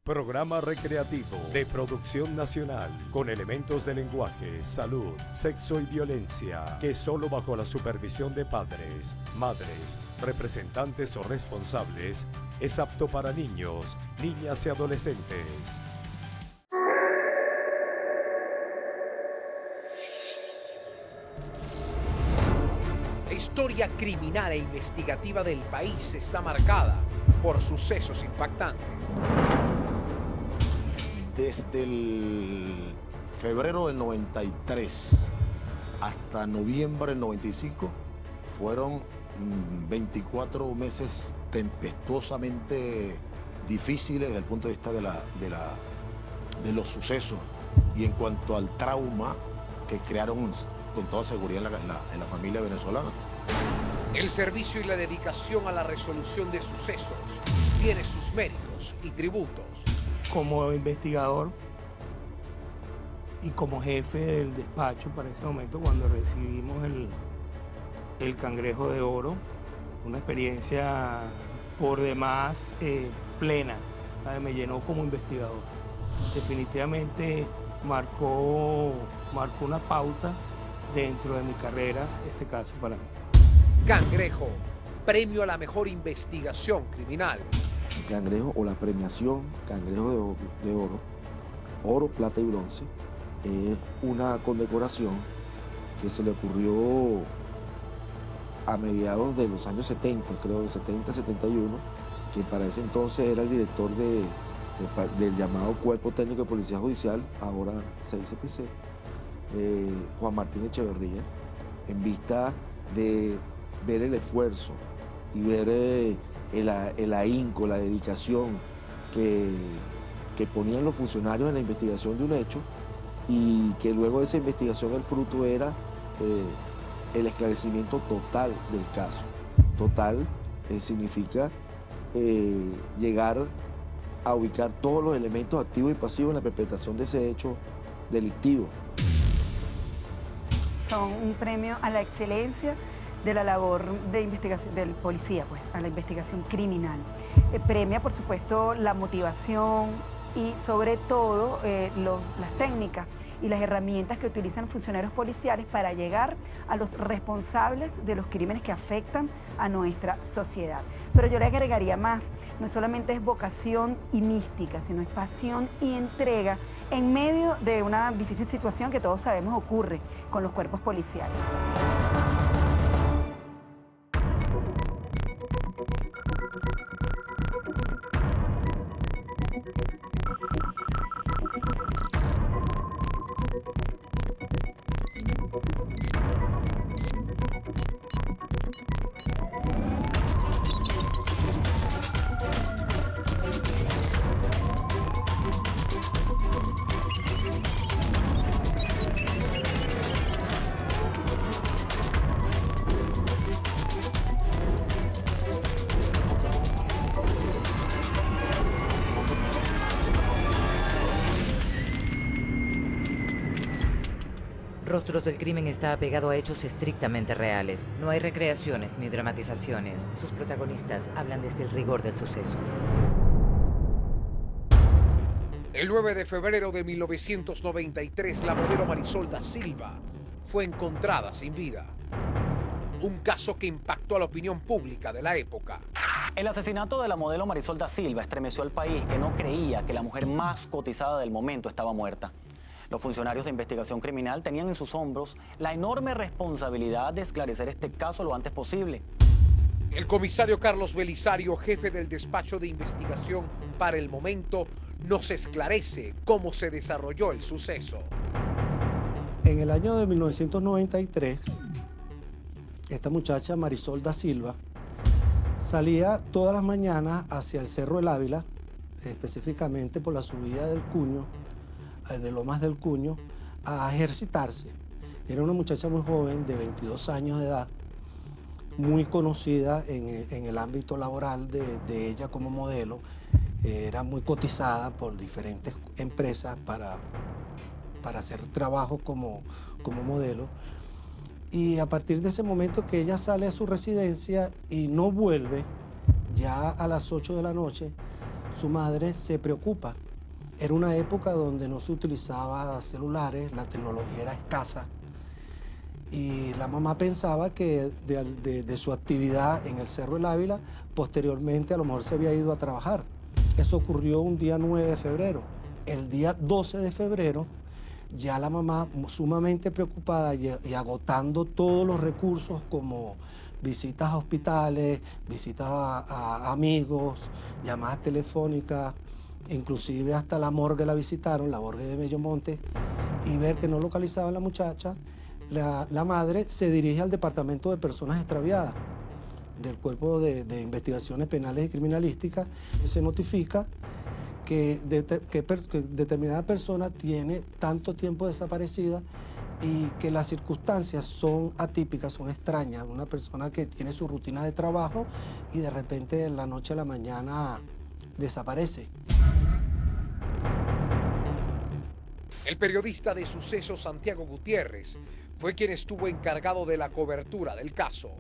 Programa recreativo de producción nacional con elementos de lenguaje, salud, sexo y violencia que solo bajo la supervisión de padres, madres, representantes o responsables es apto para niños, niñas y adolescentes. La historia criminal e investigativa del país está marcada por sucesos impactantes. Desde el febrero del 93 hasta noviembre del 95 fueron 24 meses tempestuosamente difíciles desde el punto de vista de los sucesos y en cuanto al trauma que crearon con toda seguridad en la familia venezolana. El servicio y la dedicación a la resolución de sucesos tiene sus méritos y tributos. Como investigador y como jefe del despacho para ese momento, cuando recibimos el Cangrejo de Oro, una experiencia por demás plena, ¿sabes? Me llenó como investigador. Definitivamente marcó una pauta dentro de mi carrera, este caso para mí. Cangrejo, premio a la mejor investigación criminal. Cangrejo o la premiación Cangrejo de Oro, oro, plata y bronce, es una condecoración que se le ocurrió a mediados de los años 70, creo, 70-71, que para ese entonces era el director del llamado Cuerpo Técnico de Policía Judicial, ahora 6CPC, Juan Martín Echeverría, en vista de ver el esfuerzo y ver el ahínco, la dedicación que ponían los funcionarios en la investigación de un hecho y que luego de esa investigación el fruto era el esclarecimiento total del caso. Total significa llegar a ubicar todos los elementos activos y pasivos en la perpetración de ese hecho delictivo. Son un premio a la excelencia de la labor de investigación del policía, pues, a la investigación criminal. Premia, por supuesto, la motivación y sobre todo las técnicas y las herramientas que utilizan funcionarios policiales para llegar a los responsables de los crímenes que afectan a nuestra sociedad. Pero yo le agregaría más, no solamente es vocación y mística, sino es pasión y entrega en medio de una difícil situación que todos sabemos ocurre con los cuerpos policiales. Rostros del Crimen está apegado a hechos estrictamente reales. No hay recreaciones ni dramatizaciones. Sus protagonistas hablan desde el rigor del suceso. El 9 de febrero de 1993, la modelo Marisol da Silva fue encontrada sin vida. Un caso que impactó a la opinión pública de la época. El asesinato de la modelo Marisol da Silva estremeció al país, que no creía que la mujer más cotizada del momento estaba muerta. Los funcionarios de investigación criminal tenían en sus hombros la enorme responsabilidad de esclarecer este caso lo antes posible. El comisario Carlos Belisario, jefe del despacho de investigación para el momento, nos esclarece cómo se desarrolló el suceso. En el año de 1993, esta muchacha Marisol da Silva salía todas las mañanas hacia el Cerro del Ávila, específicamente por la subida del Cuño, de Lomas del Cuño, a ejercitarse. Era una muchacha muy joven, de 22 años de edad, muy conocida en el ámbito laboral de ella como modelo. Era muy cotizada por diferentes empresas para hacer trabajo como modelo. Y a partir de ese momento que ella sale a su residencia y no vuelve, ya a las 8 de la noche, su madre se preocupa. Era una época donde no se utilizaba celulares, la tecnología era escasa. Y la mamá pensaba que de su actividad en el Cerro El Ávila, posteriormente a lo mejor se había ido a trabajar. Eso ocurrió un día 9 de febrero. El día 12 de febrero, ya la mamá, sumamente preocupada y agotando todos los recursos como visitas a hospitales, visitas a amigos, llamadas telefónicas, inclusive hasta la morgue la visitaron, la morgue de Bellomonte, y ver que no localizaban a la muchacha, la madre se dirige al Departamento de Personas Extraviadas del Cuerpo de Investigaciones Penales y Criminalísticas y se notifica que determinada persona tiene tanto tiempo desaparecida y que las circunstancias son atípicas, son extrañas. Una persona que tiene su rutina de trabajo y de repente de la noche a la mañana desaparece. El periodista de sucesos Santiago Gutiérrez fue quien estuvo encargado de la cobertura del caso.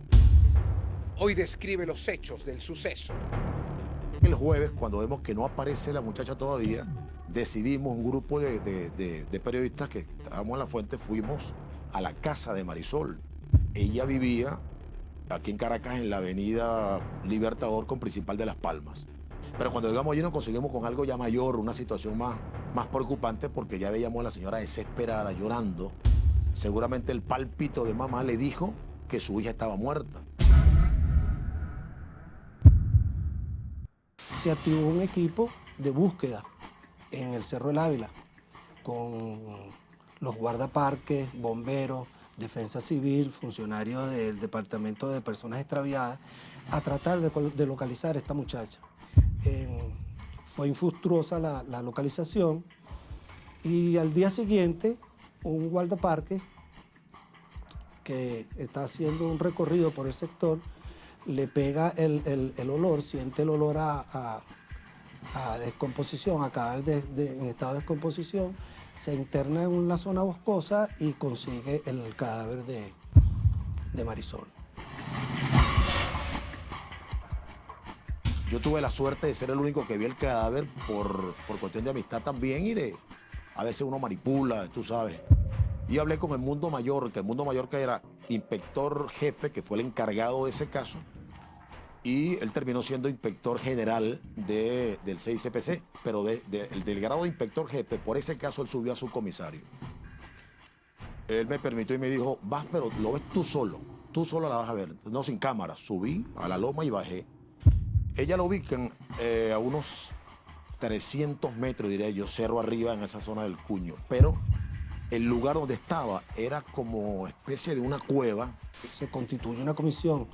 Hoy describe los hechos del suceso. El jueves, cuando vemos que no aparece la muchacha todavía, decidimos, un grupo de periodistas que estábamos en la fuente, fuimos a la casa de Marisol. Ella vivía aquí en Caracas, en la avenida Libertador con Principal de Las Palmas. Pero cuando llegamos allí nos conseguimos con algo ya mayor, una situación más preocupante, porque ya veíamos a la señora desesperada, llorando. Seguramente el pálpito de mamá le dijo que su hija estaba muerta. Se activó un equipo de búsqueda en el Cerro El Ávila con los guardaparques, bomberos, defensa civil, funcionarios del Departamento de Personas Extraviadas, a tratar de localizar a esta muchacha. Fue infructuosa la localización y al día siguiente un guardaparque que está haciendo un recorrido por el sector le pega el olor, siente el olor a descomposición, a cadáver en estado de descomposición, se interna en una zona boscosa y consigue el cadáver de Marisol. Yo tuve la suerte de ser el único que vi el cadáver por cuestión de amistad también y de a veces uno manipula, tú sabes. Y hablé con el Mundo Mayor, que el Mundo Mayor que era inspector jefe, que fue el encargado de ese caso, y él terminó siendo inspector general del CICPC, pero del grado de inspector jefe, por ese caso él subió a subcomisario. Él me permitió y me dijo, vas, pero lo ves tú solo la vas a ver, no sin cámara. Subí a la loma y bajé. Ella lo ubican a unos 300 metros, diría yo, cerro arriba en esa zona del Cuño, pero el lugar donde estaba era como especie de una cueva. Se constituye una comisión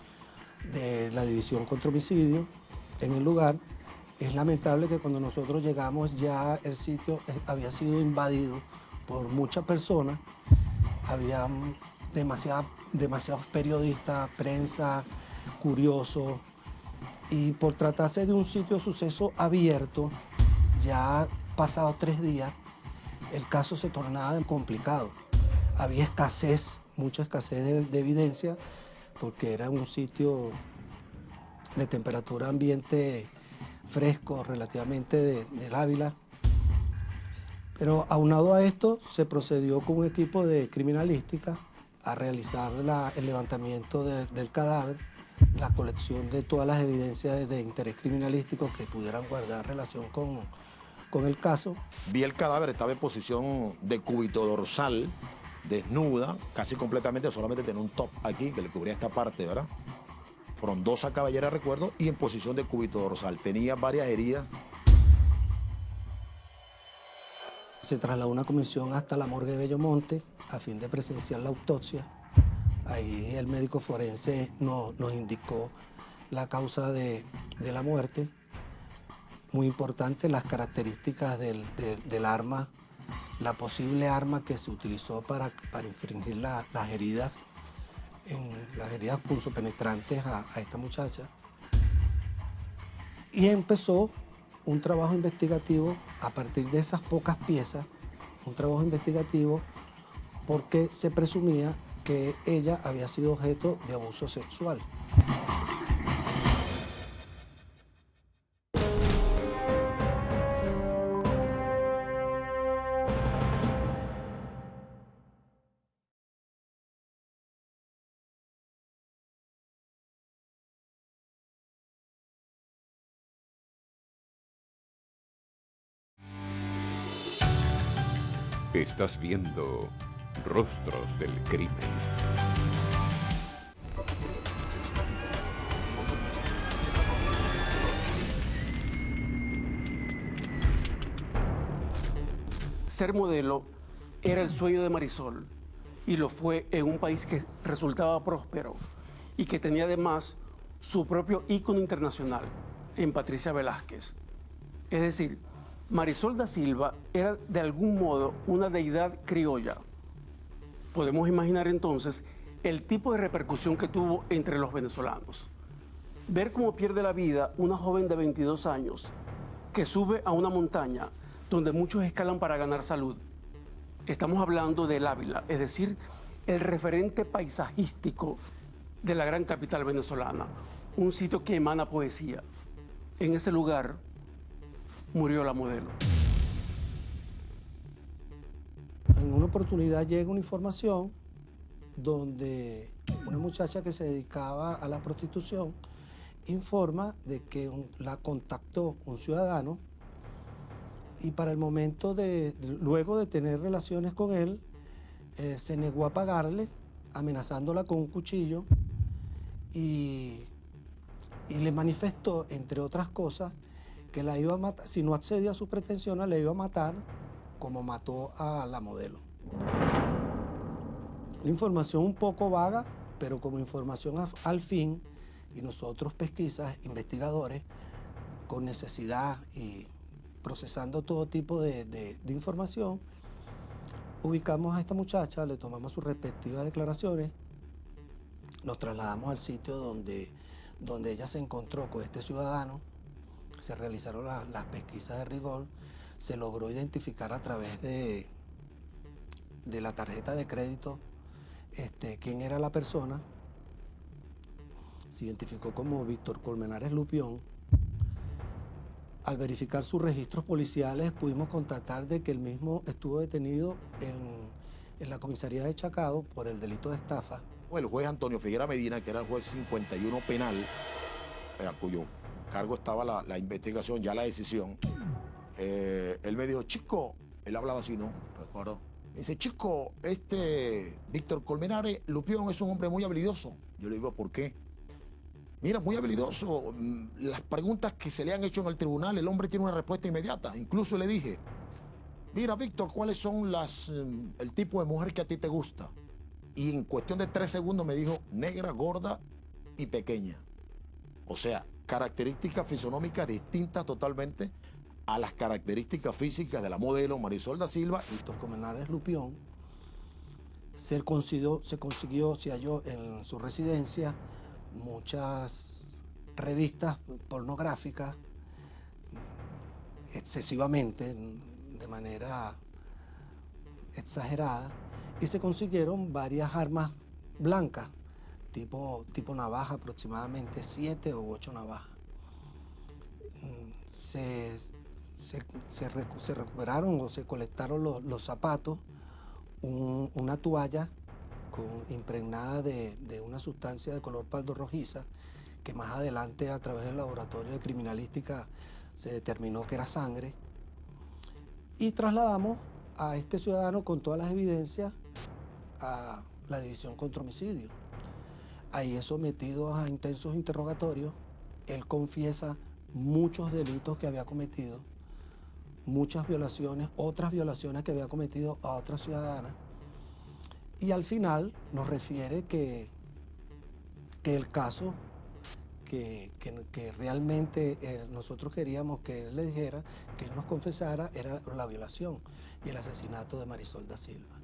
de la División contra Homicidio en el lugar. Es lamentable que cuando nosotros llegamos ya el sitio había sido invadido por muchas personas. Había demasiados periodistas, prensa, curiosos. Y por tratarse de un sitio de suceso abierto, ya pasados 3 días, el caso se tornaba complicado. Había escasez, mucha escasez de evidencia, porque era un sitio de temperatura ambiente fresco, relativamente del Ávila. Pero aunado a esto, se procedió con un equipo de criminalística a realizar el levantamiento del cadáver, la colección de todas las evidencias de interés criminalístico que pudieran guardar relación con el caso. Vi el cadáver, estaba en posición de cúbito dorsal, desnuda, casi completamente, solamente tenía un top aquí que le cubría esta parte, ¿verdad? Frondosa cabellera, recuerdo, y en posición de cúbito dorsal. Tenía varias heridas. Se trasladó una comisión hasta la morgue de Bellomonte a fin de presenciar la autopsia. Ahí el médico forense nos indicó la causa de la muerte. Muy importante, las características del arma, la posible arma que se utilizó para infringir las heridas punzopenetrantes a esta muchacha. Y empezó un trabajo investigativo a partir de esas pocas piezas, un trabajo investigativo porque se presumía que ella había sido objeto de abuso sexual. Estás viendo Rostros del Crimen. Ser modelo era el sueño de Marisol y lo fue en un país que resultaba próspero y que tenía además su propio ícono internacional en Patricia Velázquez. Es decir, Marisol da Silva era de algún modo una deidad criolla. Podemos imaginar entonces el tipo de repercusión que tuvo entre los venezolanos. Ver cómo pierde la vida una joven de 22 años que sube a una montaña donde muchos escalan para ganar salud. Estamos hablando del Ávila, es decir, el referente paisajístico de la gran capital venezolana, un sitio que emana poesía. En ese lugar murió la modelo. En una oportunidad llega una información donde una muchacha que se dedicaba a la prostitución informa de que la contactó un ciudadano y para el momento luego de tener relaciones con él, se negó a pagarle, amenazándola con un cuchillo y le manifestó, entre otras cosas, que la iba a matar, si no accedía a sus pretensiones, la iba a matar como mató a la modelo. Una información un poco vaga, pero como información al fin, y nosotros pesquisas, investigadores, con necesidad y procesando todo tipo de información, ubicamos a esta muchacha, le tomamos sus respectivas declaraciones, nos trasladamos al sitio donde ella se encontró con este ciudadano, se realizaron las pesquisas de rigor, se logró identificar a través de la tarjeta de crédito quién era la persona, se identificó como Víctor Colmenares Lupión. Al verificar sus registros policiales pudimos constatar de que el mismo estuvo detenido en la comisaría de Chacao por el delito de estafa. El juez Antonio Figuera Medina, que era el juez 51 penal, a cuyo cargo estaba la investigación, ya la decisión, él me dijo, chico, él hablaba así, ¿no? Recuerdo. Dice, chico, Víctor Colmenares Lupión es un hombre muy habilidoso. Yo le digo, ¿por qué? Mira, muy habilidoso. Las preguntas que se le han hecho en el tribunal, el hombre tiene una respuesta inmediata. Incluso le dije, mira, Víctor, ¿cuáles son el tipo de mujer que a ti te gusta? Y en cuestión de 3 segundos me dijo, negra, gorda y pequeña. O sea, características fisionómicas distintas totalmente a las características físicas de la modelo Marisol da Silva. Víctor Colmenares Lupión se halló en su residencia muchas revistas pornográficas excesivamente, de manera exagerada, y se consiguieron varias armas blancas, tipo navaja, aproximadamente 7 o 8 navajas. Se recuperaron o se colectaron los zapatos, una toalla impregnada de una sustancia de color pardo rojiza, que más adelante a través del laboratorio de criminalística se determinó que era sangre, y trasladamos a este ciudadano con todas las evidencias a la División contra Homicidio. Ahí es sometido a intensos interrogatorios, él confiesa muchos delitos que había cometido, muchas violaciones, otras violaciones que había cometido a otras ciudadanas, y al final nos refiere que el caso que realmente nosotros queríamos que él le dijera, que él nos confesara, era la violación y el asesinato de Marisol da Silva.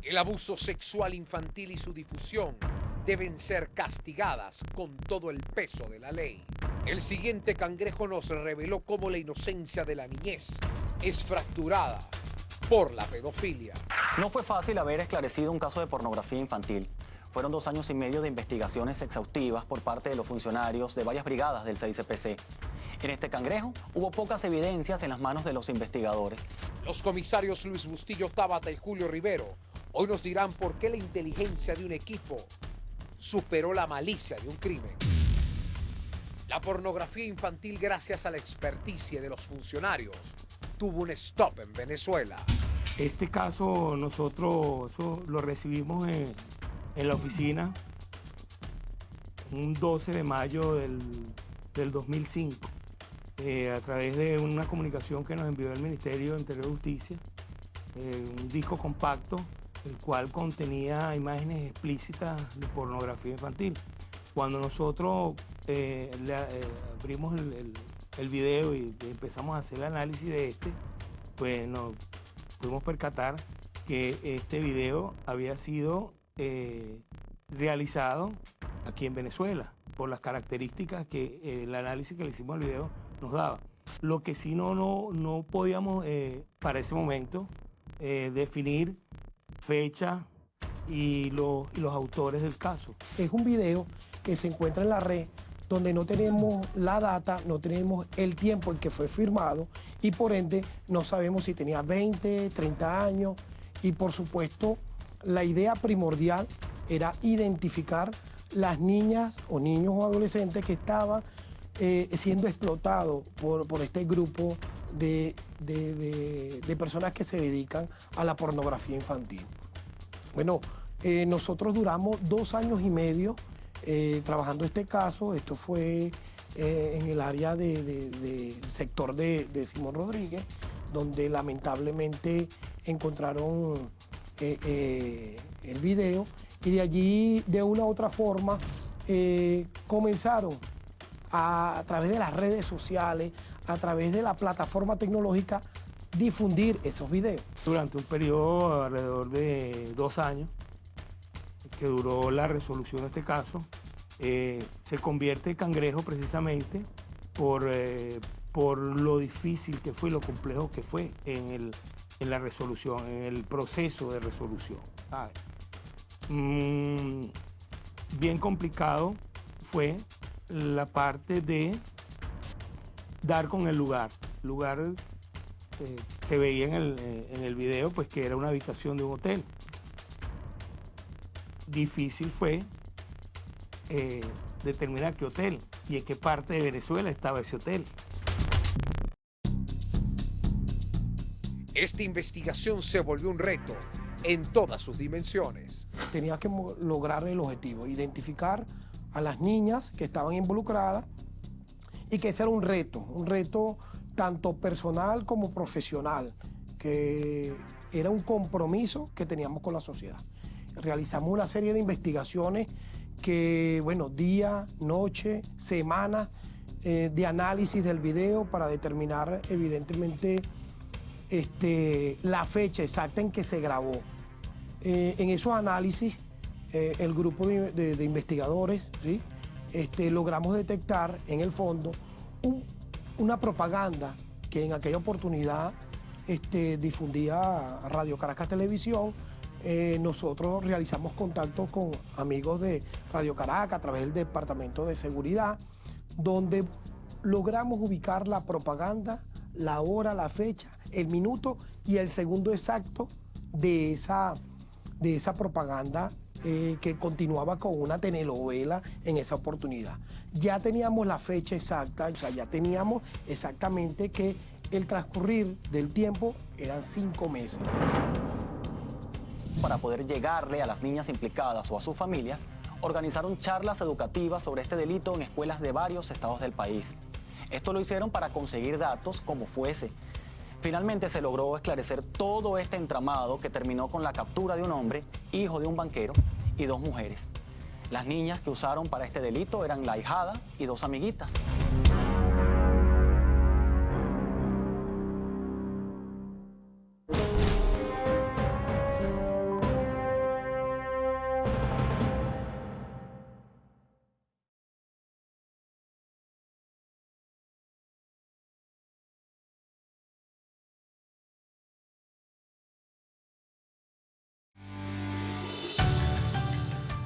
El abuso sexual infantil y su difusión deben ser castigadas con todo el peso de la ley. El siguiente cangrejo nos reveló cómo la inocencia de la niñez es fracturada por la pedofilia. No fue fácil haber esclarecido un caso de pornografía infantil. Fueron 2 años y medio de investigaciones exhaustivas por parte de los funcionarios de varias brigadas del CICPC. En este cangrejo hubo pocas evidencias en las manos de los investigadores. Los comisarios Luis Bustillo Tábata y Julio Rivero hoy nos dirán por qué la inteligencia de un equipo superó la malicia de un crimen. La pornografía infantil, gracias a la experticia de los funcionarios, tuvo un stop en Venezuela. Este caso nosotros lo recibimos en la oficina un 12 de mayo del 2005, a través de una comunicación que nos envió el Ministerio de Interior y Justicia, un disco compacto, el cual contenía imágenes explícitas de pornografía infantil. Cuando nosotros abrimos el video y empezamos a hacer el análisis de este, pues nos pudimos percatar que este video había sido realizado aquí en Venezuela, por las características que el análisis que le hicimos al video nos daba. Lo que sí no podíamos para ese momento definir fecha y los autores del caso. Es un video que se encuentra en la red donde no tenemos la data, no tenemos el tiempo en que fue firmado y por ende no sabemos si tenía 20, 30 años y por supuesto la idea primordial era identificar las niñas o niños o adolescentes que estaban siendo explotados por este grupo de personas que se dedican a la pornografía infantil. Bueno, nosotros duramos 2 años y medio trabajando este caso. Esto fue en el área del sector de Simón Rodríguez, donde lamentablemente encontraron el video y de allí, de una u otra forma, comenzaron a través de las redes sociales, a través de la plataforma tecnológica, difundir esos videos. Durante un periodo alrededor de 2 años, que duró la resolución de este caso, se convierte Cangrejo precisamente por lo difícil que fue y lo complejo que fue en la resolución, en el proceso de resolución, ¿sabes? Bien complicado fue la parte de dar con el lugar. El lugar se veía en el video pues que era una habitación de un hotel. Difícil fue determinar qué hotel y en qué parte de Venezuela estaba ese hotel. Esta investigación se volvió un reto en todas sus dimensiones. Tenía que lograr el objetivo, identificar a las niñas que estaban involucradas y que ese era un reto tanto personal como profesional, que era un compromiso que teníamos con la sociedad. Realizamos una serie de investigaciones que, bueno, día, noche, semana de análisis del video para determinar evidentemente la fecha exacta en que se grabó. En esos análisis, el grupo de investigadores, ¿sí? Logramos detectar en el fondo una propaganda que en aquella oportunidad difundía Radio Caracas Televisión. Nosotros realizamos contacto con amigos de Radio Caracas a través del Departamento de Seguridad, donde logramos ubicar la propaganda, la hora, la fecha, el minuto y el segundo exacto de esa propaganda que continuaba con una telenovela en esa oportunidad. Ya teníamos la fecha exacta, o sea, ya teníamos exactamente que el transcurrir del tiempo eran 5 meses. Para poder llegarle a las niñas implicadas o a sus familias, organizaron charlas educativas sobre este delito en escuelas de varios estados del país. Esto lo hicieron para conseguir datos como fuese. Finalmente se logró esclarecer todo este entramado que terminó con la captura de un hombre, hijo de un banquero, y 2 mujeres. Las niñas que usaron para este delito eran la ahijada y 2 amiguitas.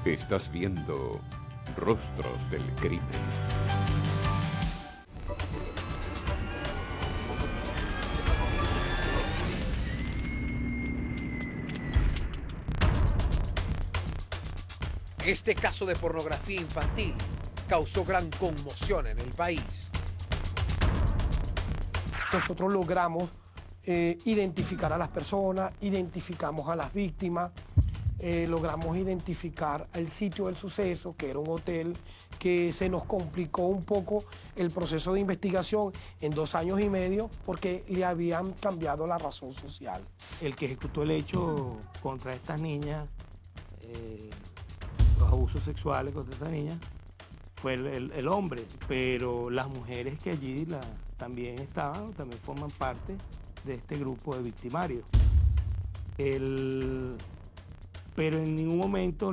Estás viendo Rostros del Crimen. Este caso de pornografía infantil causó gran conmoción en el país. Nosotros logramos identificar a las personas, identificamos a las víctimas, logramos identificar el sitio del suceso, que era un hotel, que se nos complicó un poco el proceso de investigación en 2 años y medio porque le habían cambiado la razón social. El que ejecutó el hecho contra estas niñas, los abusos sexuales contra estas niñas, fue el hombre, pero las mujeres que allí también estaban, también forman parte de este grupo de victimarios. Pero en ningún momento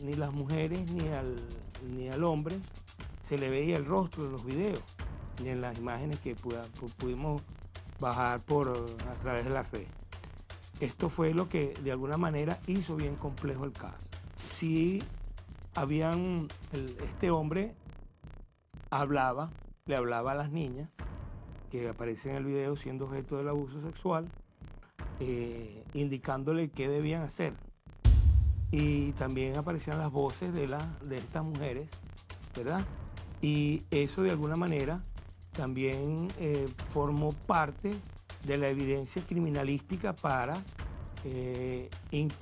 ni las mujeres ni al hombre se le veía el rostro en los videos, ni en las imágenes que pudimos bajar a través de la red. Esto fue lo que de alguna manera hizo bien complejo el caso. Sí, este hombre le hablaba a las niñas que aparecen en el video siendo objeto del abuso sexual, indicándole qué debían hacer. Y también aparecían las voces de estas mujeres, ¿verdad? Y eso de alguna manera también formó parte de la evidencia criminalística para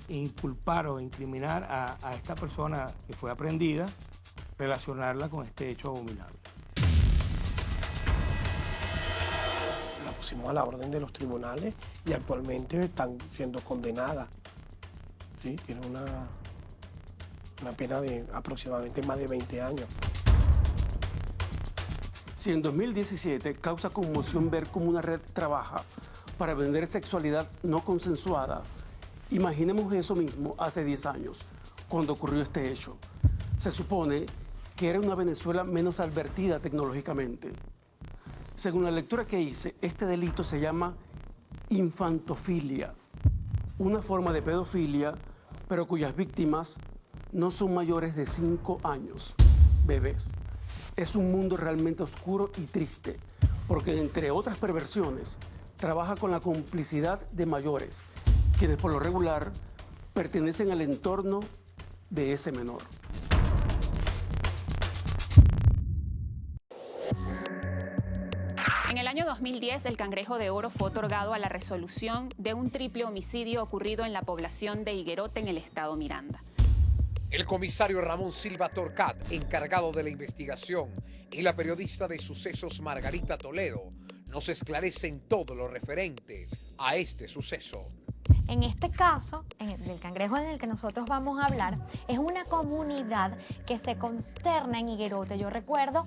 inculpar o incriminar a esta persona que fue aprehendida, relacionarla con este hecho abominable. La pusimos a la orden de los tribunales y actualmente están siendo condenadas. Sí, tiene una pena de aproximadamente más de 20 años. Si en 2017 causa conmoción ver cómo una red trabaja para vender sexualidad no consensuada, imaginemos eso mismo hace 10 años, cuando ocurrió este hecho. Se supone que era una Venezuela menos advertida tecnológicamente. Según la lectura que hice, este delito se llama infantofilia, una forma de pedofilia, pero cuyas víctimas no son mayores de 5 años, bebés. Es un mundo realmente oscuro y triste, porque entre otras perversiones, trabaja con la complicidad de mayores, quienes por lo regular pertenecen al entorno de ese menor. En el año 2010, el Cangrejo de Oro fue otorgado a la resolución de un triple homicidio ocurrido en la población de Higuerote, en el estado Miranda. El comisario Ramón Silva Torcat, encargado de la investigación, y la periodista de sucesos Margarita Toledo nos esclarecen todo lo referente a este suceso. En este caso, del cangrejo en el que nosotros vamos a hablar, es una comunidad que se consterna en Higuerote. Yo recuerdo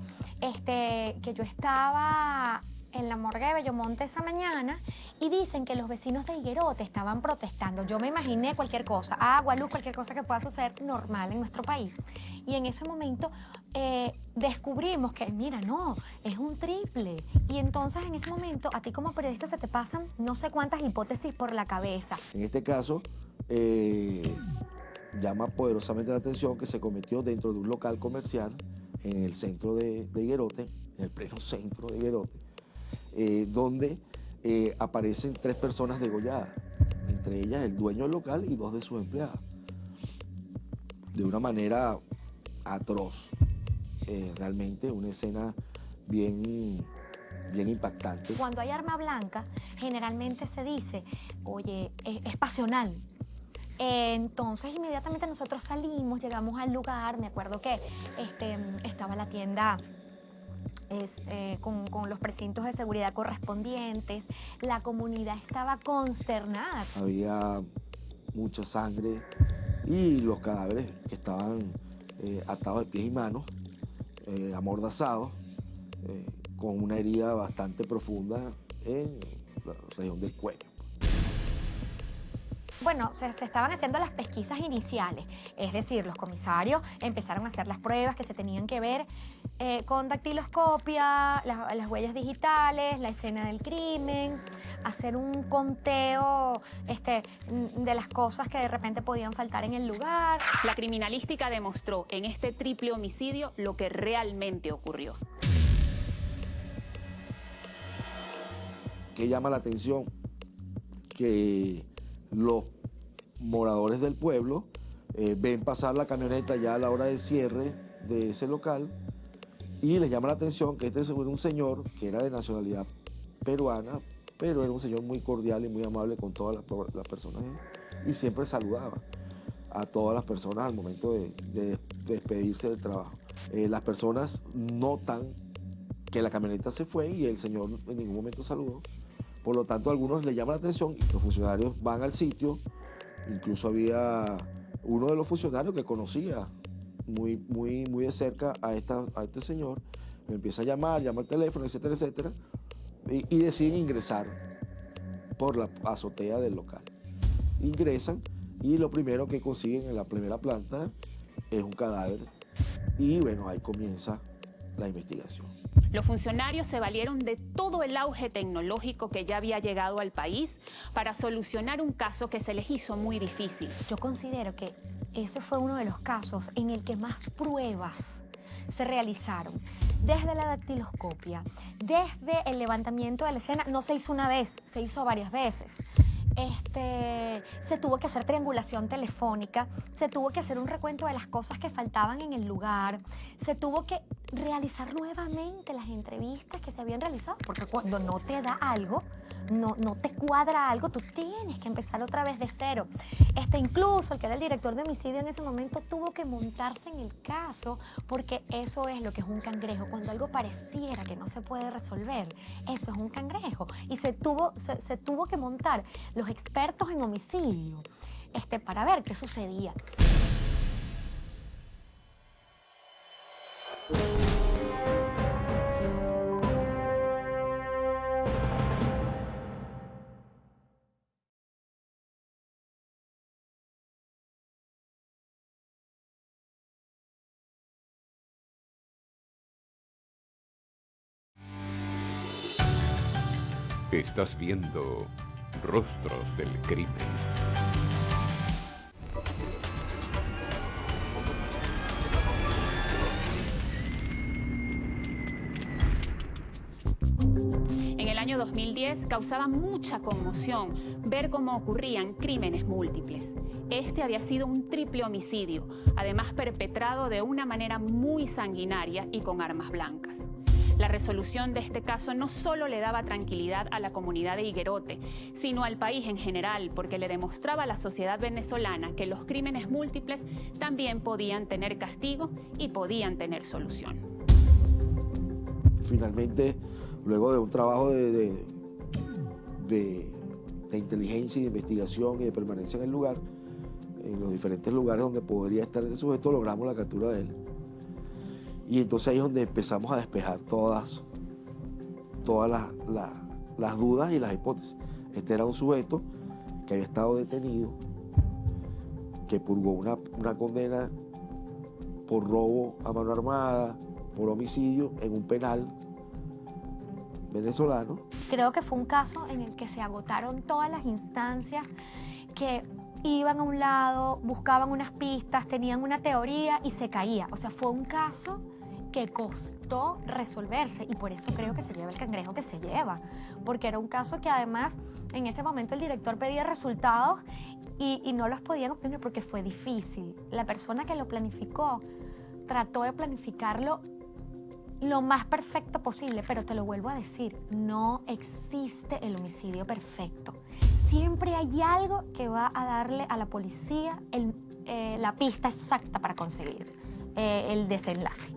que yo estaba en la morgue de Bellomonte esa mañana y dicen que los vecinos de Higuerote estaban protestando. Yo me imaginé cualquier cosa, agua, luz, cualquier cosa que pueda suceder normal en nuestro país. Y en ese momento descubrimos que, mira, no, es un triple. Y entonces en ese momento, a ti como periodista se te pasan no sé cuántas hipótesis por la cabeza. En este caso, llama poderosamente la atención que se cometió dentro de un local comercial en el centro de Higuerote, en el pleno centro de Higuerote, donde aparecen 3 personas degolladas, entre ellas el dueño del local y 2 de sus empleadas, de una manera atroz. Realmente una escena bien impactante. Cuando hay arma blanca, generalmente se dice, oye, es pasional. Entonces inmediatamente nosotros salimos, llegamos al lugar, me acuerdo que estaba la tienda con los precintos de seguridad correspondientes, la comunidad estaba consternada. Había mucha sangre y los cadáveres que estaban atados de pies y manos, amordazados, con una herida bastante profunda en la región del cuello. Bueno, se estaban haciendo las pesquisas iniciales, es decir, los comisarios empezaron a hacer las pruebas que se tenían que ver con dactiloscopia, las huellas digitales, la escena del crimen, hacer un conteo de las cosas que de repente podían faltar en el lugar. La criminalística demostró en este triple homicidio lo que realmente ocurrió. ¿Qué llama la atención? Que los moradores del pueblo ven pasar la camioneta ya a la hora del cierre de ese local Y les llama la atención que este era un señor que era de nacionalidad peruana, pero era un señor muy cordial y muy amable con todas las personas y siempre saludaba a todas las personas al momento de despedirse del trabajo. Las personas notan que la camioneta se fue y el señor en ningún momento saludó. Por lo tanto, a algunos les llama la atención y los funcionarios van al sitio. Incluso había uno de los funcionarios que conocía muy de cerca a este señor. Me empieza a llamar, llama al teléfono, etcétera, etcétera. Y deciden ingresar por la azotea del local. Ingresan y lo primero que consiguen en la primera planta es un cadáver. Y bueno, ahí comienza la investigación. Los funcionarios se valieron de todo el auge tecnológico que ya había llegado al país para solucionar un caso que se les hizo muy difícil. Yo considero que ese fue uno de los casos en el que más pruebas se realizaron. Desde la dactiloscopia, desde el levantamiento de la escena, no se hizo una vez, se hizo varias veces. Se tuvo que hacer triangulación telefónica, se tuvo que hacer un recuento de las cosas que faltaban en el lugar, se tuvo que realizar nuevamente las entrevistas que se habían realizado, porque cuando no te da algo, no te cuadra algo, tú tienes que empezar otra vez de cero. Incluso el que era el director de homicidio en ese momento tuvo que montarse en el caso, porque eso es lo que es un cangrejo. Cuando algo pareciera que no se puede resolver, eso es un cangrejo. Y se tuvo que montar los expertos en homicidio para ver qué sucedía. Estás viendo Rostros del Crimen. En el año 2010 causaba mucha conmoción ver cómo ocurrían crímenes múltiples. Este había sido un triple homicidio, además perpetrado de una manera muy sanguinaria y con armas blancas. La resolución de este caso no solo le daba tranquilidad a la comunidad de Higuerote, sino al país en general, porque le demostraba a la sociedad venezolana que los crímenes múltiples también podían tener castigo y podían tener solución. Finalmente, luego de un trabajo de inteligencia y de investigación y de permanencia en el lugar, en los diferentes lugares donde podría estar ese sujeto, logramos la captura de él. Y entonces ahí es donde empezamos a despejar todas las dudas y las hipótesis. Este era un sujeto que había estado detenido, que purgó una condena por robo a mano armada, por homicidio en un penal venezolano. Creo que fue un caso en el que se agotaron todas las instancias que iban a un lado, buscaban unas pistas, tenían una teoría y se caía. O sea, fue un caso que costó resolverse y por eso creo que se lleva el cangrejo que se lleva, porque era un caso que además en ese momento el director pedía resultados y no los podían obtener porque fue difícil. La persona que lo planificó trató de planificarlo lo más perfecto posible, pero te lo vuelvo a decir, no existe el homicidio perfecto. Siempre hay algo que va a darle a la policía la pista exacta para conseguir el desenlace.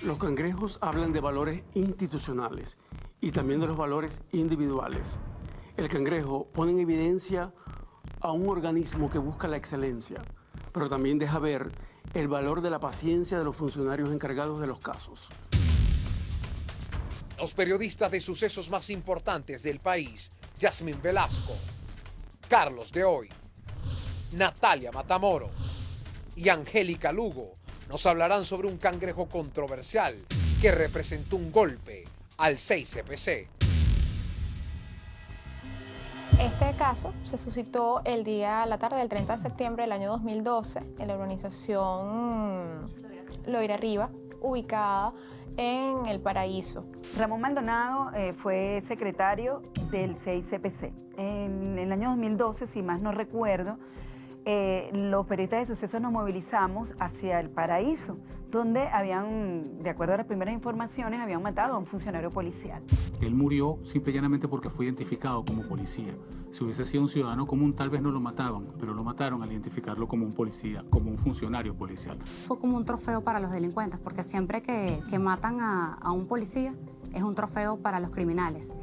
Los cangrejos hablan de valores institucionales y también de los valores individuales. El cangrejo pone en evidencia a un organismo que busca la excelencia, pero también deja ver el valor de la paciencia de los funcionarios encargados de los casos. Los periodistas de sucesos más importantes del país, Yasmín Velasco, Carlos de Hoy, Natalia Matamoros y Angélica Lugo, nos hablarán sobre un cangrejo controversial que representó un golpe al 6CPC. Este caso se suscitó a la tarde del 30 de septiembre del año 2012 en la urbanización Loira Arriba, ubicada en El Paraíso. Ramón Maldonado fue secretario del 6CPC. En el año 2012, si más no recuerdo, los periodistas de sucesos nos movilizamos hacia el Paraíso, donde habían, de acuerdo a las primeras informaciones, habían matado a un funcionario policial. Él murió simple y llanamente porque fue identificado como policía. Si hubiese sido un ciudadano común, tal vez no lo mataban, pero lo mataron al identificarlo como un policía, como un funcionario policial. Fue como un trofeo para los delincuentes, porque siempre que matan a un policía, es un trofeo para los criminales.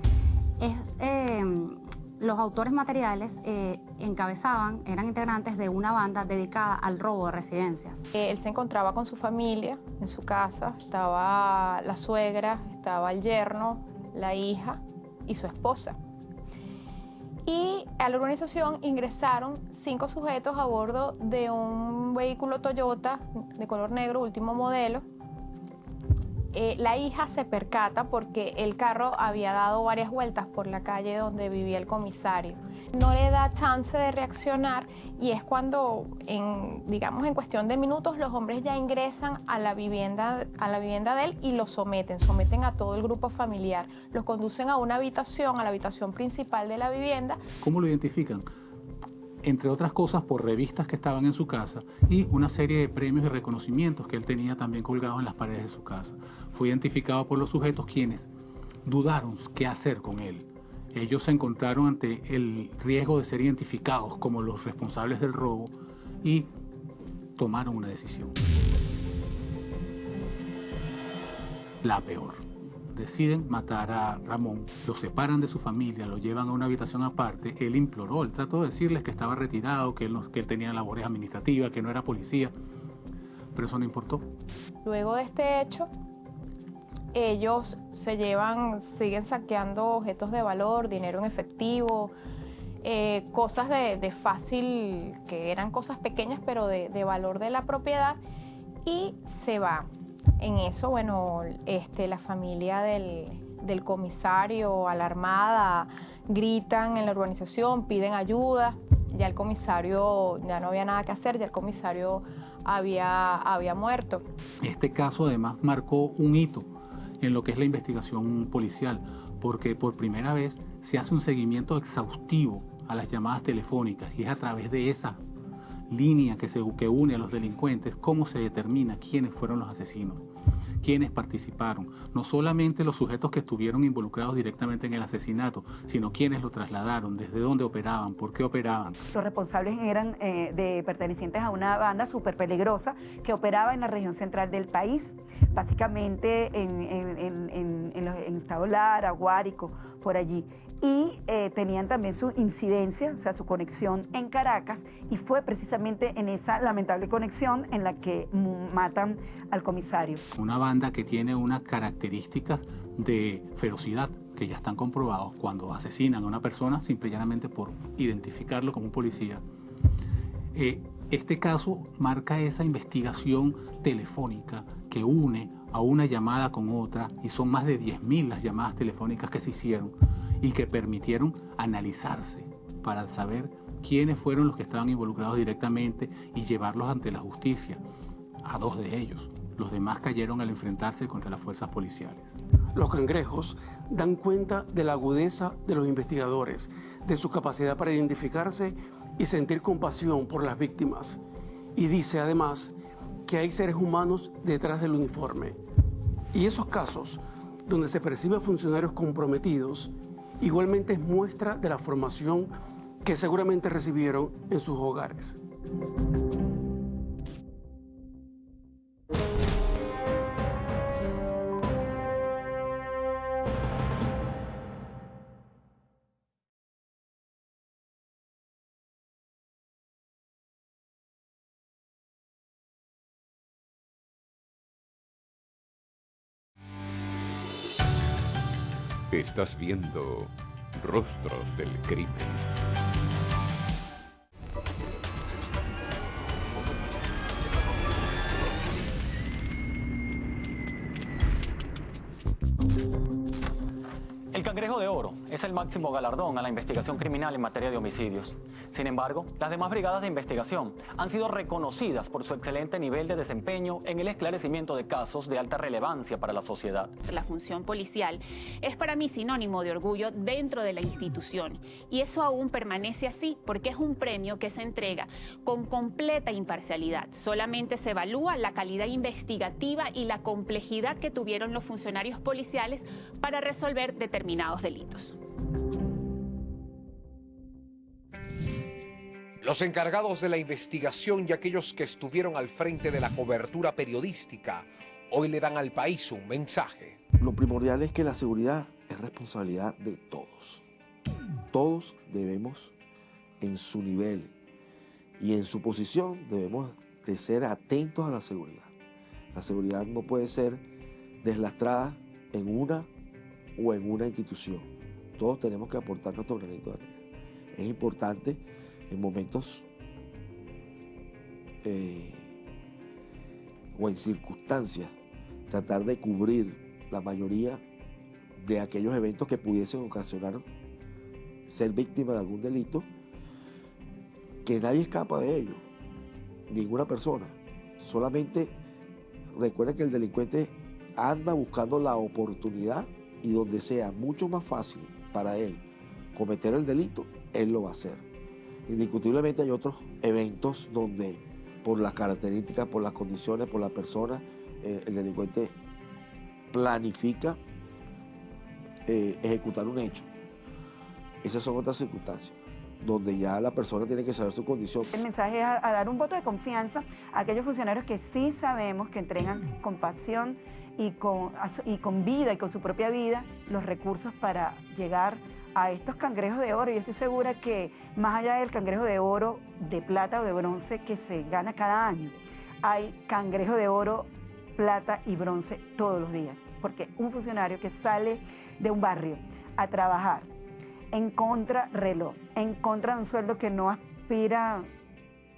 Los autores materiales eran integrantes de una banda dedicada al robo de residencias. Él se encontraba con su familia en su casa, estaba la suegra, estaba el yerno, la hija y su esposa. Y a la urbanización ingresaron 5 sujetos a bordo de un vehículo Toyota de color negro, último modelo. La hija se percata porque el carro había dado varias vueltas por la calle donde vivía el comisario. No le da chance de reaccionar y es cuando, digamos, en cuestión de minutos, los hombres ya ingresan a la vivienda de él y lo someten a todo el grupo familiar. Los conducen a una habitación, a la habitación principal de la vivienda. ¿Cómo lo identifican? Entre otras cosas por revistas que estaban en su casa y una serie de premios y reconocimientos que él tenía también colgados en las paredes de su casa. Fue identificado por los sujetos quienes dudaron qué hacer con él. Ellos se encontraron ante el riesgo de ser identificados como los responsables del robo y tomaron una decisión. La peor. Deciden matar a Ramón, lo separan de su familia, lo llevan a una habitación aparte. Él imploró, él trató de decirles que estaba retirado, que él tenía labores administrativas, que no era policía, pero eso no importó. Luego de este hecho, ellos siguen saqueando objetos de valor, dinero en efectivo, cosas de fácil, que eran cosas pequeñas, pero de valor de la propiedad, y se va. En eso, bueno, la familia del comisario, alarmada, gritan en la urbanización, piden ayuda. Ya el comisario, ya no había nada que hacer, ya el comisario había muerto. Este caso además marcó un hito en lo que es la investigación policial, porque por primera vez se hace un seguimiento exhaustivo a las llamadas telefónicas y es a través de esa línea que une a los delincuentes cómo se determina quiénes fueron los asesinos, quiénes participaron, no solamente los sujetos que estuvieron involucrados directamente en el asesinato, sino quiénes lo trasladaron, desde dónde operaban, por qué operaban. Los responsables eran pertenecientes a una banda súper peligrosa que operaba en la región central del país, básicamente en Estado Lara, Guárico, por allí. Y tenían también su incidencia, o sea, su conexión en Caracas, y fue precisamente en esa lamentable conexión en la que matan al comisario. Una banda que tiene unas características de ferocidad que ya están comprobados cuando asesinan a una persona simple y llanamente por identificarlo como un policía. Este caso marca esa investigación telefónica que une a una llamada con otra, y son más de 10.000 las llamadas telefónicas que se hicieron y que permitieron analizarse para saber quiénes fueron los que estaban involucrados directamente y llevarlos ante la justicia. A 2 de ellos. Los demás cayeron al enfrentarse contra las fuerzas policiales. Los cangrejos dan cuenta de la agudeza de los investigadores, de su capacidad para identificarse y sentir compasión por las víctimas. Y dice además que hay seres humanos detrás del uniforme. Y esos casos donde se percibe a funcionarios comprometidos igualmente es muestra de la formación que seguramente recibieron en sus hogares. Estás viendo Rostros del Crimen. El Cangrejo de Oro es el máximo galardón a la investigación criminal en materia de homicidios. Sin embargo, las demás brigadas de investigación han sido reconocidas por su excelente nivel de desempeño en el esclarecimiento de casos de alta relevancia para la sociedad. La función policial es para mí sinónimo de orgullo dentro de la institución, y eso aún permanece así porque es un premio que se entrega con completa imparcialidad. Solamente se evalúa la calidad investigativa y la complejidad que tuvieron los funcionarios policiales para resolver determinados delitos. Los encargados de la investigación y aquellos que estuvieron al frente de la cobertura periodística hoy le dan al país un mensaje. Lo primordial es que la seguridad es responsabilidad de todos. Todos debemos, en su nivel y en su posición, debemos de ser atentos a la seguridad. La seguridad no puede ser deslastrada en una o en una institución. Todos tenemos que aportar nuestro granito de arena. Es importante en momentos o en circunstancias tratar de cubrir la mayoría de aquellos eventos que pudiesen ocasionar ser víctima de algún delito, que nadie escapa de ello, ninguna persona. Solamente recuerden que el delincuente anda buscando la oportunidad, y donde sea mucho más fácil para él cometer el delito, él lo va a hacer. Indiscutiblemente hay otros eventos donde por las características, por las condiciones, por la persona, el delincuente planifica ejecutar un hecho. Esas son otras circunstancias, donde ya la persona tiene que saber su condición. El mensaje es a dar un voto de confianza a aquellos funcionarios que sí sabemos que entregan con pasión y con vida y con su propia vida los recursos para llegar a estos cangrejos de oro. Y yo estoy segura que más allá del cangrejo de oro, de plata o de bronce que se gana cada año, hay cangrejo de oro, plata y bronce todos los días. Porque un funcionario que sale de un barrio a trabajar en contrarreloj, en contra de un sueldo que no aspira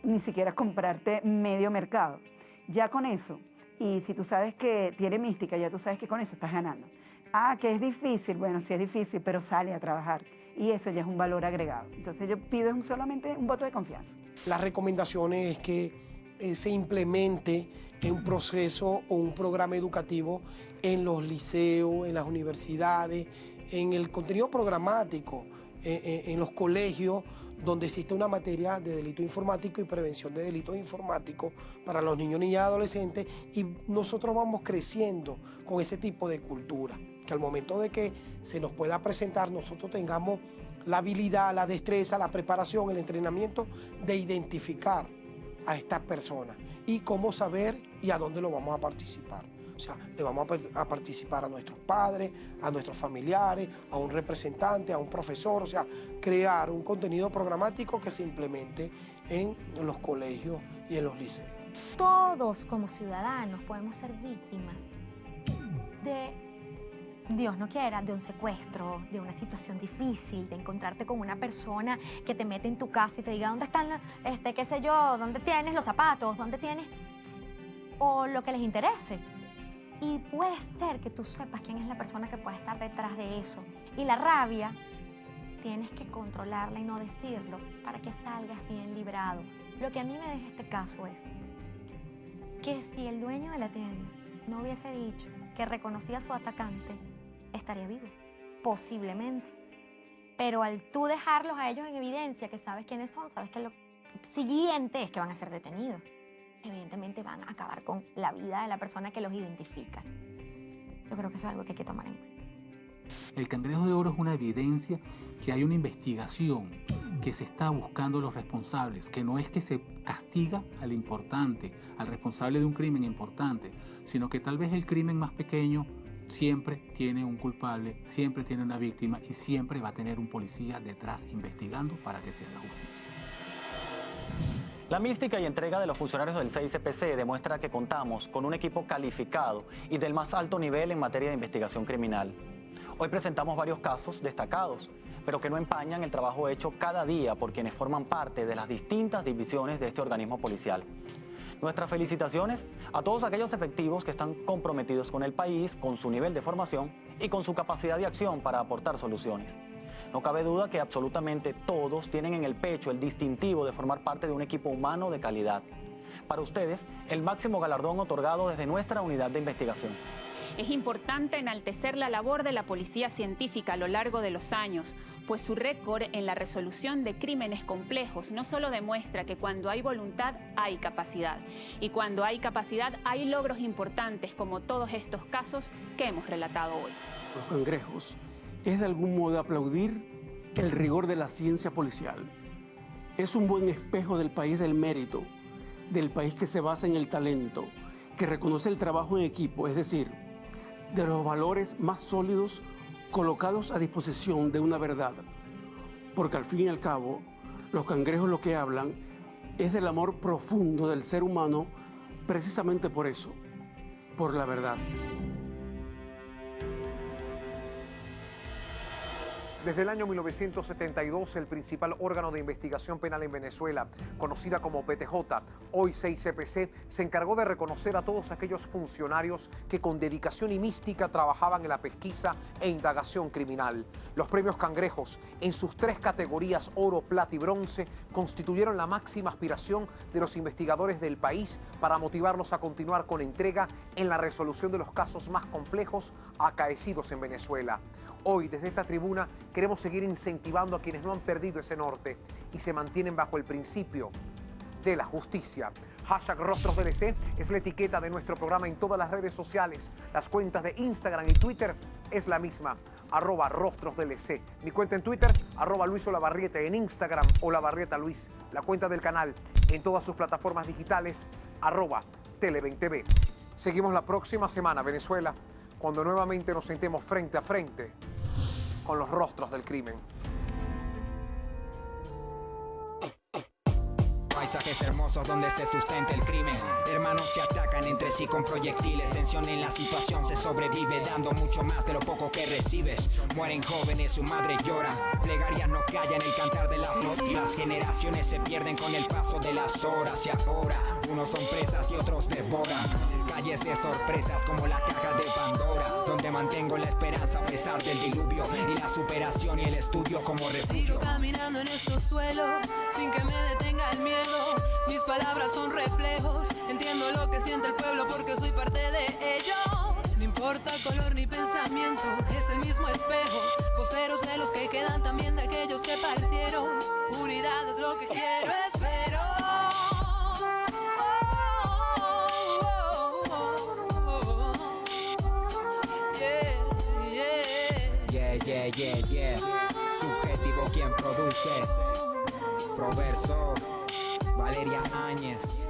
ni siquiera a comprarte medio mercado, ya con eso, y si tú sabes que tiene mística, ya tú sabes que con eso estás ganando. Ah, que es difícil, bueno, sí es difícil, pero sale a trabajar y eso ya es un valor agregado. Entonces yo pido solamente un voto de confianza. Las recomendaciones es que se implemente un proceso o un programa educativo en los liceos, en las universidades, en el contenido programático, en los colegios, donde existe una materia de delito informático y prevención de delitos informáticos para los niños, niñas y adolescentes, y nosotros vamos creciendo con ese tipo de cultura, que al momento de que se nos pueda presentar, nosotros tengamos la habilidad, la destreza, la preparación, el entrenamiento de identificar a estas personas y cómo saber y a dónde lo vamos a participar. O sea, le vamos a participar a nuestros padres, a nuestros familiares, a un representante, a un profesor, o sea, crear un contenido programático que se implemente en los colegios y en los liceos. Todos como ciudadanos podemos ser víctimas de, Dios no quiera, de un secuestro, de una situación difícil, de encontrarte con una persona que te mete en tu casa y te diga dónde están, qué sé yo, dónde tienes los zapatos, dónde tienes, o lo que les interese. Y puede ser que tú sepas quién es la persona que puede estar detrás de eso. Y la rabia, tienes que controlarla y no decirlo para que salgas bien librado. Lo que a mí me deja este caso es que si el dueño de la tienda no hubiese dicho que reconocía a su atacante, estaría vivo, posiblemente. Pero al tú dejarlos a ellos en evidencia, que sabes quiénes son, sabes que lo siguiente es que van a ser detenidos. Evidentemente van a acabar con la vida de la persona que los identifica. Yo creo que eso es algo que hay que tomar en cuenta. El cangrejo de oro es una evidencia que hay una investigación, que se está buscando los responsables, que no es que se castiga al importante, al responsable de un crimen importante, sino que tal vez el crimen más pequeño siempre tiene un culpable, siempre tiene una víctima y siempre va a tener un policía detrás investigando para que se haga justicia. La mística y entrega de los funcionarios del CICPC demuestra que contamos con un equipo calificado y del más alto nivel en materia de investigación criminal. Hoy presentamos varios casos destacados, pero que no empañan el trabajo hecho cada día por quienes forman parte de las distintas divisiones de este organismo policial. Nuestras felicitaciones a todos aquellos efectivos que están comprometidos con el país, con su nivel de formación y con su capacidad de acción para aportar soluciones. No cabe duda que absolutamente todos tienen en el pecho el distintivo de formar parte de un equipo humano de calidad. Para ustedes, el máximo galardón otorgado desde nuestra unidad de investigación. Es importante enaltecer la labor de la policía científica a lo largo de los años, pues su récord en la resolución de crímenes complejos no solo demuestra que cuando hay voluntad hay capacidad, y cuando hay capacidad hay logros importantes como todos estos casos que hemos relatado hoy. Los cangrejos es de algún modo aplaudir el rigor de la ciencia policial. Es un buen espejo del país del mérito, del país que se basa en el talento, que reconoce el trabajo en equipo, es decir, de los valores más sólidos colocados a disposición de una verdad. Porque al fin y al cabo, los cangrejos lo que hablan es del amor profundo del ser humano, precisamente por eso, por la verdad. Desde el año 1972, el principal órgano de investigación penal en Venezuela, conocida como PTJ, hoy CICPC, se encargó de reconocer a todos aquellos funcionarios que con dedicación y mística trabajaban en la pesquisa e indagación criminal. Los premios Cangrejos, en sus 3 categorías, oro, plata y bronce, constituyeron la máxima aspiración de los investigadores del país para motivarlos a continuar con entrega en la resolución de los casos más complejos acaecidos en Venezuela. Hoy, desde esta tribuna, queremos seguir incentivando a quienes no han perdido ese norte y se mantienen bajo el principio de la justicia. #RostrosDLC es la etiqueta de nuestro programa en todas las redes sociales. Las cuentas de Instagram y Twitter es la misma, @RostrosDLC. Mi cuenta en Twitter, @LuisOlavarrieta, en Instagram, OlavarrietaLuis. La cuenta del canal en todas sus plataformas digitales, @Tele20V. Seguimos la próxima semana, Venezuela, cuando nuevamente nos sentemos frente a frente con los rostros del crimen. Paisajes hermosos donde se sustenta el crimen. Hermanos se atacan entre sí con proyectiles. Tensión en la situación, se sobrevive dando mucho más de lo poco que recibes. Mueren jóvenes, su madre llora. Plegarias no callan el cantar de la flor. Y las generaciones se pierden con el paso de las horas. Y ahora, unos son presas y otros devoran. Calles de sorpresas como la caja de Pandora, donde mantengo la esperanza a pesar del diluvio. Y la superación y el estudio como refugio. Sigo caminando en estos suelos sin que me detenga el miedo. Mis palabras son reflejos, entiendo lo que siente el pueblo porque soy parte de ello. No importa color ni pensamiento, es el mismo espejo. Voceros de los que quedan, también de aquellos que partieron. Unidad es lo que quiero, espero. Yeah. Subjetivo quien produce. Proverso, Valeria Áñez.